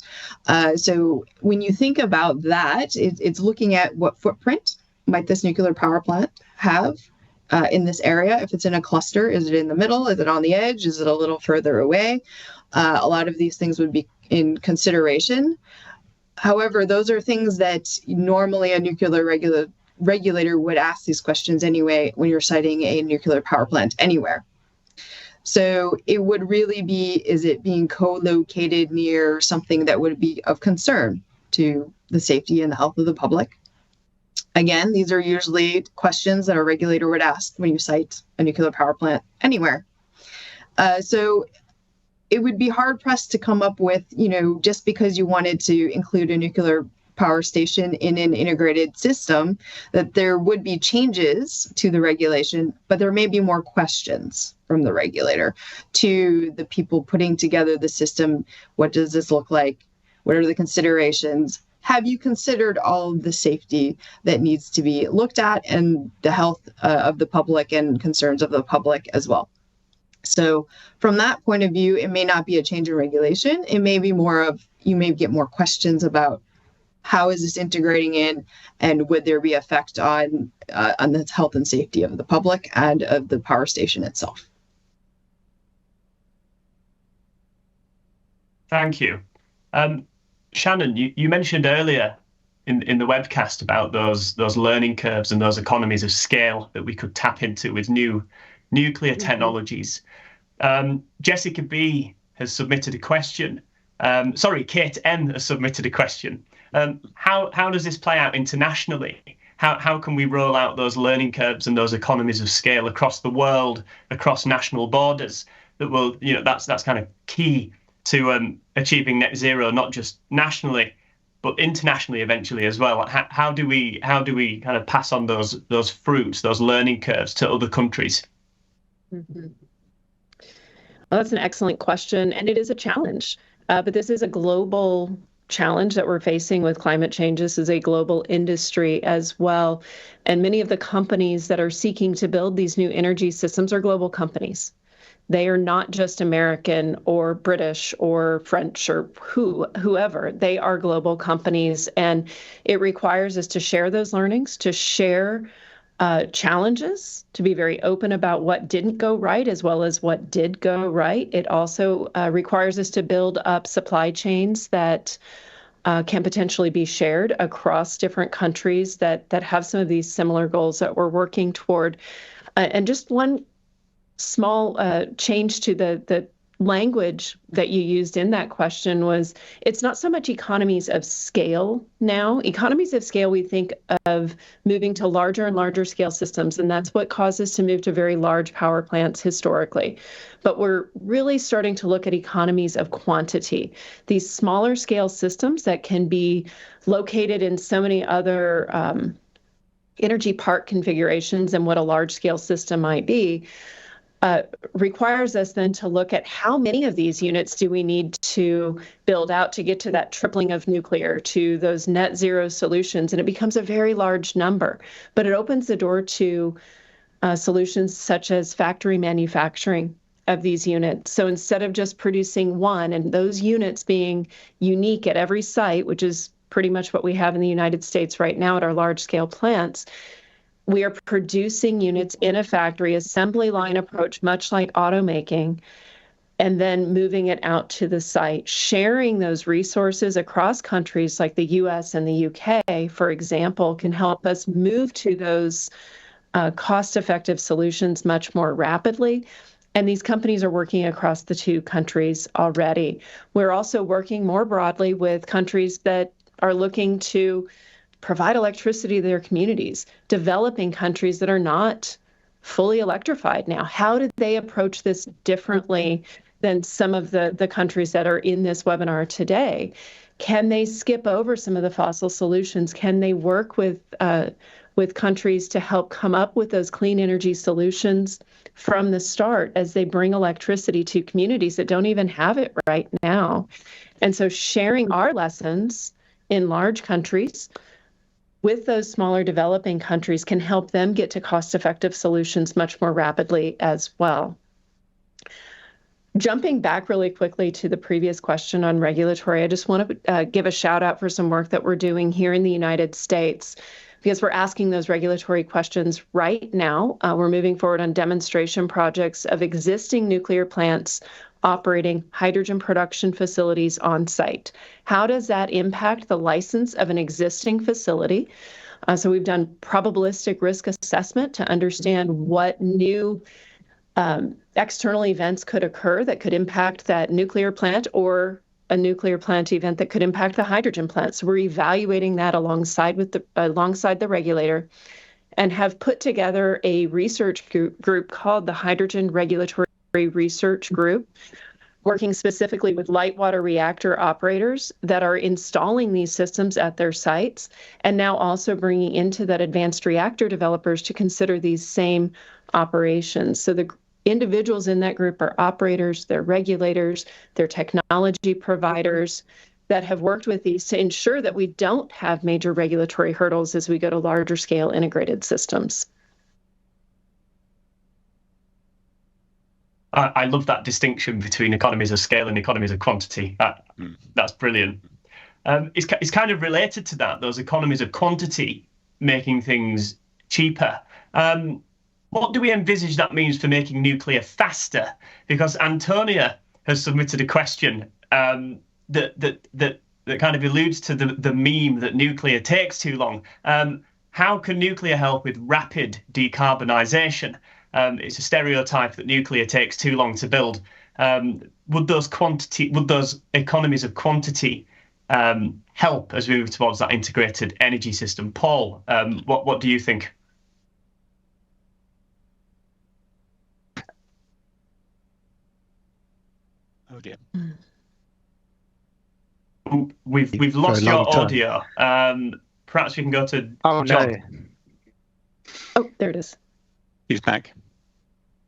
So when you think about that, it's looking at what footprint might this nuclear power plant have in this area. If it's in a cluster, is it in the middle? Is it on the edge? Is it a little further away? A lot of these things would be in consideration. However, those are things that normally a nuclear regulator would ask these questions anyway when you're siting a nuclear power plant anywhere. So it would really be, is it being co-located near something that would be of concern to the safety and the health of the public? Again, these are usually questions that a regulator would ask when you site a nuclear power plant anywhere. So it would be hard pressed to come up with, just because you wanted to include a nuclear power station in an integrated system, that there would be changes to the regulation, but there may be more questions from the regulator to the people putting together the system. What does this look like? What are the considerations? Have you considered all of the safety that needs to be looked at and the health of the public and concerns of the public as well? So from that point of view, it may not be a change in regulation. It may be more of, you may get more questions about how is this integrating in, and would there be effect on the health and safety of the public and of the power station itself? Thank you. Shannon, you mentioned earlier in the webcast about those learning curves and those economies of scale that we could tap into with new nuclear technologies. Jessica B has submitted a question. Kate N has submitted a question. How does this play out internationally? How can we roll out those learning curves and those economies of scale across the world, across national borders? That will, that's kind of key to achieving net zero, not just nationally, but internationally eventually as well. How do we kind of pass on those fruits, those learning curves to other countries? Mm-hmm. Well, that's an excellent question, and it is a challenge. But this is a global challenge that we're facing with climate change. This is a global industry as well. And many of the companies that are seeking to build these new energy systems are global companies. They are not just American or British or French or whoever. They are global companies. And it requires us to share those learnings, to share challenges, to be very open about what didn't go right as well as what did go right. It also requires us to build up supply chains that can potentially be shared across different countries that have some of these similar goals that we're working toward. And just one small change to the language that you used in that question was, it's not so much economies of scale now. Economies of scale, we think of moving to larger and larger scale systems, and that's what caused us to move to very large power plants historically. But we're really starting to look at economies of quantity, these smaller scale systems that can be located in so many other energy park configurations and what a large scale system might be. Requires us then to look at how many of these units do we need to build out to get to that tripling of nuclear, to those net zero solutions. And it becomes a very large number, but it opens the door to solutions such as factory manufacturing of these units. So instead of just producing one and those units being unique at every site, which is pretty much what we have in the United States right now at our large scale plants, we are producing units in a factory assembly line approach, much like automaking, and then moving it out to the site. Sharing those resources across countries like the US and the UK, for example, can help us move to those cost-effective solutions much more rapidly. And these companies are working across the two countries already. We're also working more broadly with countries that are looking to provide electricity to their communities, developing countries that are not fully electrified now. How did they approach this differently than some of the countries that are in this webinar today? Can they skip over some of the fossil solutions? Can they work with countries to help come up with those clean energy solutions from the start as they bring electricity to communities that don't even have it right now? And so sharing our lessons in large countries with those smaller developing countries can help them get to cost-effective solutions much more rapidly as well. Jumping back really quickly to the previous question on regulatory, I just want to give a shout out for some work that we're doing here in the United States, because we're asking those regulatory questions right now. We're moving forward on demonstration projects of existing nuclear plants operating hydrogen production facilities on site. How does that impact the license of an existing facility? So we've done probabilistic risk assessment to understand what new external events could occur that could impact that nuclear plant, or a nuclear plant event that could impact the hydrogen plant. So we're evaluating that alongside the regulator, and have put together a research group called the Hydrogen Regulatory Research Group, working specifically with light water reactor operators that are installing these systems at their sites, and now also bringing into that advanced reactor developers to consider these same operations. So the individuals in that group are operators, they're regulators, they're technology providers, that have worked with these to ensure that we don't have major regulatory hurdles as we go to larger scale integrated systems. I love that distinction between economies of scale and economies of quantity. That's brilliant. It's kind of related to that, those economies of quantity making things cheaper. What do we envisage that means for making nuclear faster? Because Antonia has submitted a question that kind of alludes to the meme that nuclear takes too long. How can nuclear help with rapid decarbonisation? It's a stereotype that nuclear takes too long to build. Would those economies of quantity help as we move towards that integrated energy system? Paul, what do you think? Oh dear. We've lost your audio. Perhaps we can go to Jon. No. Oh, there it is. He's back.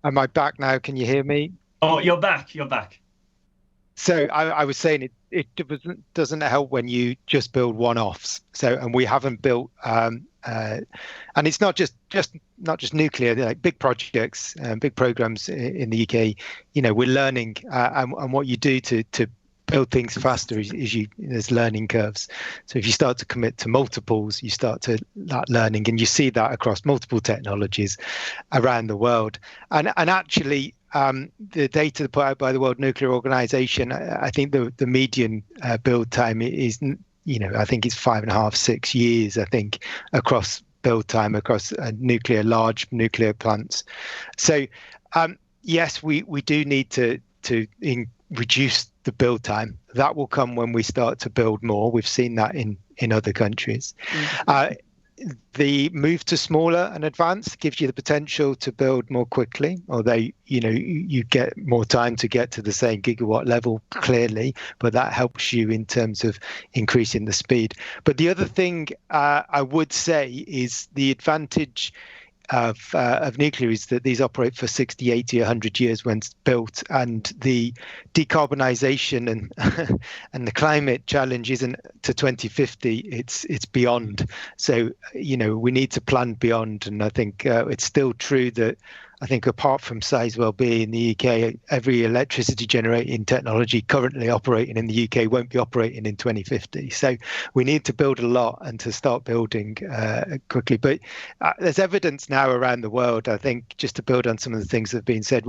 Am I back now? Can you hear me? Oh, you're back. You're back. So I was saying it doesn't help when you just build one-offs. And we haven't built, and it's not just nuclear. Like big projects, big programs in the UK. We're learning, and what you do to build things faster is there's learning curves. So if you start to commit to multiples, you start to that learning, and you see that across multiple technologies around the world. And actually, the data put out by the World Nuclear Organization, I think the median build time is, I think it's 5.5, 6 years. I think across build time across large nuclear plants. So yes, we do need to reduce the build time. That will come when we start to build more. We've seen that in other countries. Mm-hmm. The move to smaller and advanced gives you the potential to build more quickly, although you get more time to get to the same gigawatt level clearly, but that helps you in terms of increasing the speed. But the other thing I would say is the advantage of nuclear is that these operate for 60, 80, 100 years when built, and the decarbonisation and the climate challenge isn't to 2050, it's beyond. So we need to plan beyond, and I think it's still true that I think apart from Sizewell B in the UK, every electricity generating technology currently operating in the UK won't be operating in 2050. So we need to build a lot and to start building quickly. But there's evidence now around the world, I think, just to build on some of the things that have been said,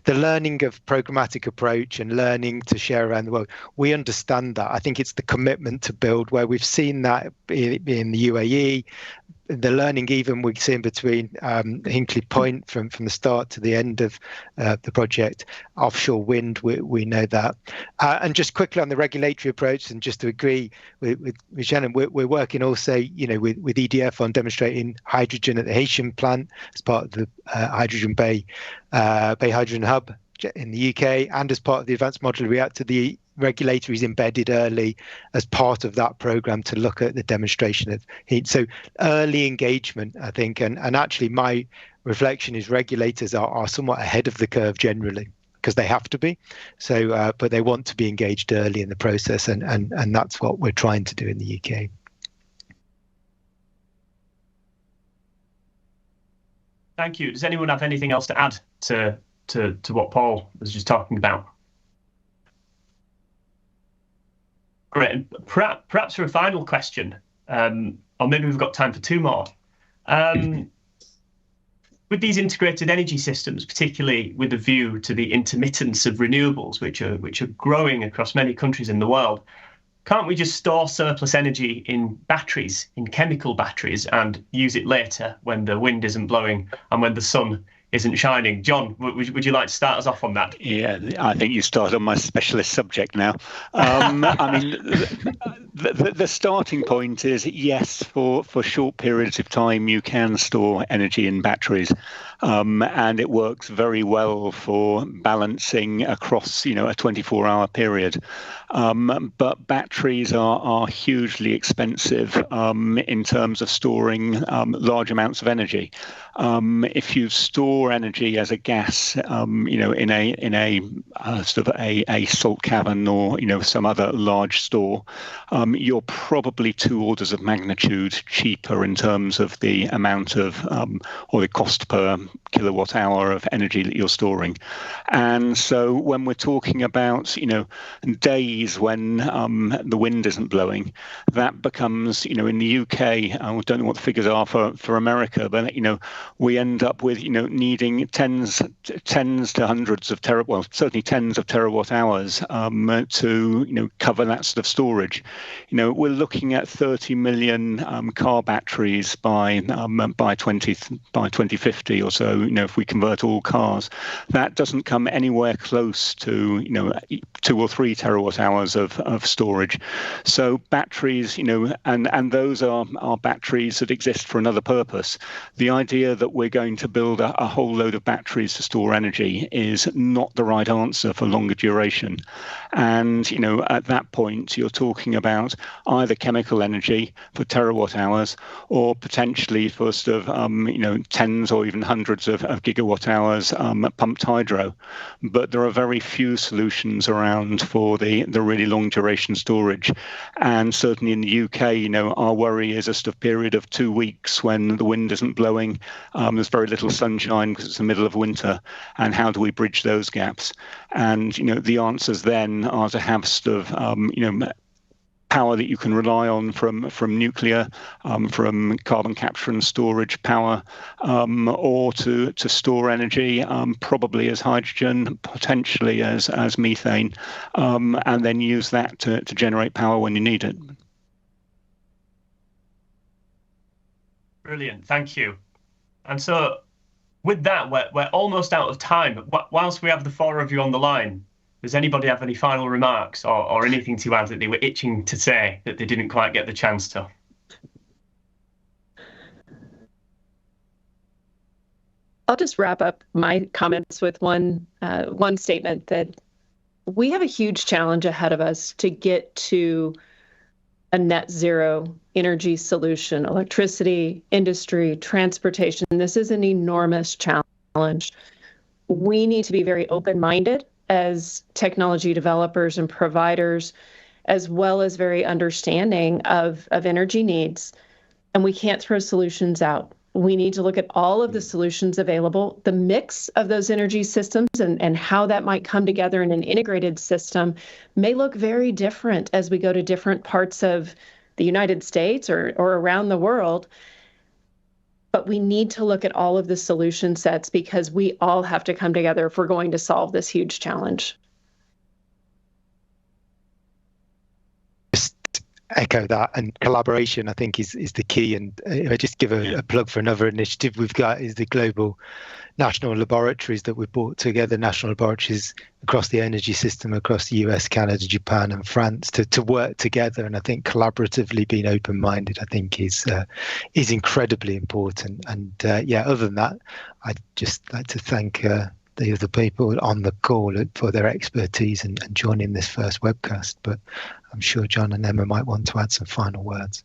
the learning of programmatic approach and learning to share around the world, we understand that. I think it's the commitment to build where we've seen that in the UAE. The learning even we've seen between Hinkley Point from the start to the end of the project, offshore wind, we know that. And just quickly on the regulatory approach, and just to agree with Shannon, we're working also, with EDF on demonstrating hydrogen at the Haitian plant as part of the Hydrogen Bay Hydrogen Hub in the UK, and as part of the Advanced Modular Reactor. The regulator is embedded early as part of that program to look at the demonstration of heat. So early engagement, I think, and actually my reflection is regulators are somewhat ahead of the curve generally, because they have to be. So, but they want to be engaged early in the process, and that's what we're trying to do in the UK. Thank you. Does anyone have anything else to add to what Paul was just talking about? Great. And perhaps for a final question, or maybe we've got time for two more. With these integrated energy systems, particularly with a view to the intermittence of renewables, which are growing across many countries in the world, can't we just store surplus energy in batteries, in chemical batteries, and use it later when the wind isn't blowing and when the sun isn't shining? Jon, would you like to start us off on that? Yeah, I think you started on my specialist subject now. I mean, the starting point is, yes, for short periods of time, you can store energy in batteries. and it works very well for balancing across, a 24-hour period. But batteries are hugely expensive in terms of storing large amounts of energy. If you store energy as a gas, in a sort of a salt cavern or some other large store, you're probably 2 orders of magnitude cheaper in terms of the amount of or the cost per kilowatt hour of energy that you're storing. And so when we're talking about days when the wind isn't blowing, that becomes in the UK, I don't know what the figures are for America, but we end up with needing tens to hundreds of certainly tens of terawatt hours to cover that sort of storage. We're looking at 30 million car batteries by 2050 or so. If we convert all cars, that doesn't come anywhere close to 2 or 3 terawatt hours of storage. So batteries, and those are batteries that exist for another purpose. The idea that we're going to build a whole load of batteries to store energy is not the right answer for longer duration. And at that point, you're talking about either chemical energy for terawatt hours, or potentially for sort of tens or even hundreds of gigawatt hours pumped hydro. But there are very few solutions around for the really long duration storage. And certainly in the UK, our worry is a sort of period of 2 weeks when the wind isn't blowing. There's very little sunshine because it's the middle of winter. And how do we bridge those gaps? And the answers then are to have sort of power that you can rely on from nuclear, from carbon capture and storage power, or to store energy, probably as hydrogen, potentially as methane, and then use that to generate power when you need it. Brilliant, thank you. And so with that, we're almost out of time. Whilst we have the 4 of you on the line, does anybody have any final remarks or anything to add that they were itching to say that they didn't quite get the chance to? I'll just wrap up my comments with one statement that we have a huge challenge ahead of us to get to a net zero energy solution, electricity, industry, transportation. This is an enormous challenge. We need to be very open-minded as technology developers and providers, as well as very understanding of energy needs. And we can't throw solutions out. We need to look at all of the solutions available, the mix of those energy systems and how that might come together in an integrated system may look very different as we go to different parts of the United States or around the world. But we need to look at all of the solution sets because we all have to come together if we're going to solve this huge challenge. Echo that, and collaboration I think is the key. And I just give a plug for another initiative we've got is the global national laboratories that we've brought together, national laboratories across the energy system, across the US, Canada, Japan and France to work together. And I think collaboratively being open-minded I think is incredibly important. And other than that, I'd just like to thank the other people on the call for their expertise and joining this first webcast. But I'm sure Jon and Emma might want to add some final words.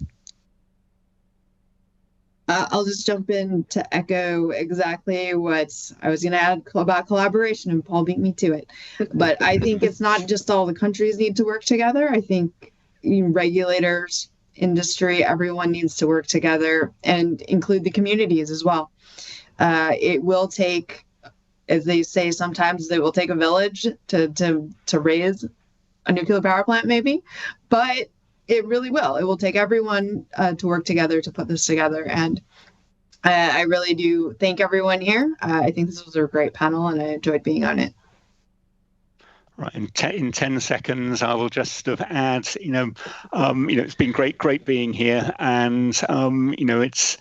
I'll just jump in to echo exactly what I was going to add about collaboration, and Paul beat me to it. But I think it's not just all the countries need to work together. I think regulators, industry, everyone needs to work together and include the communities as well. It will take, as they say sometimes, it will take a village to raise a nuclear power plant maybe, but it really will. It will take everyone to work together to put this together. And I really do thank everyone here. I think this was a great panel and I enjoyed being on it. Right, in 10 seconds, I will just sort of add, it's been great being here, and it's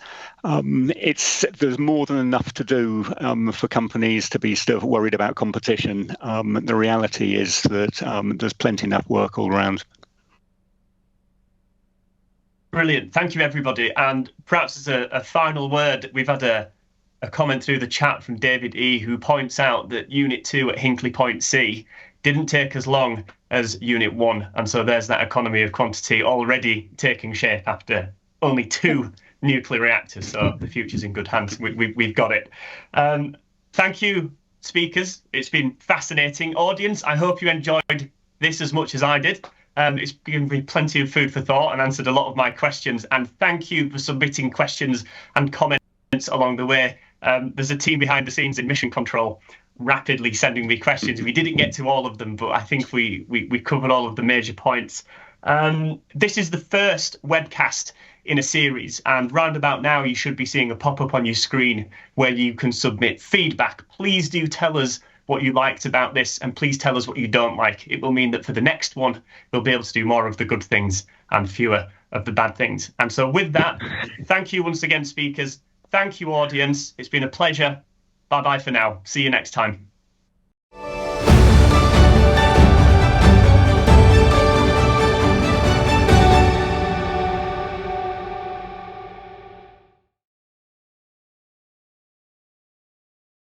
there's more than enough to do for companies to be still worried about competition. The reality is that there's plenty enough work all around. Brilliant, thank you everybody. And perhaps as a final word, we've had a a comment through the chat from David E, who points out that Unit 2 at Hinkley Point C didn't take as long as Unit 1. And so there's that economy of quantity already taking shape after only 2 nuclear reactors. So the future's in good hands. We've got it. Thank you, speakers. It's been fascinating. Audience, I hope you enjoyed this as much as I did. It's given me plenty of food for thought and answered a lot of my questions. And thank you for submitting questions and comments along the way. There's a team behind the scenes in Mission Control rapidly sending me questions. We didn't get to all of them, but I think we covered all of the major points. This is the first webcast in a series, and round about now you should be seeing a pop-up on your screen where you can submit feedback. Please do tell us what you liked about this, and please tell us what you don't like. It will mean that for the next one, we'll be able to do more of the good things and fewer of the bad things. And so with that, thank you once again, speakers. Thank you, audience. It's been a pleasure. Bye-bye for now. See you next time.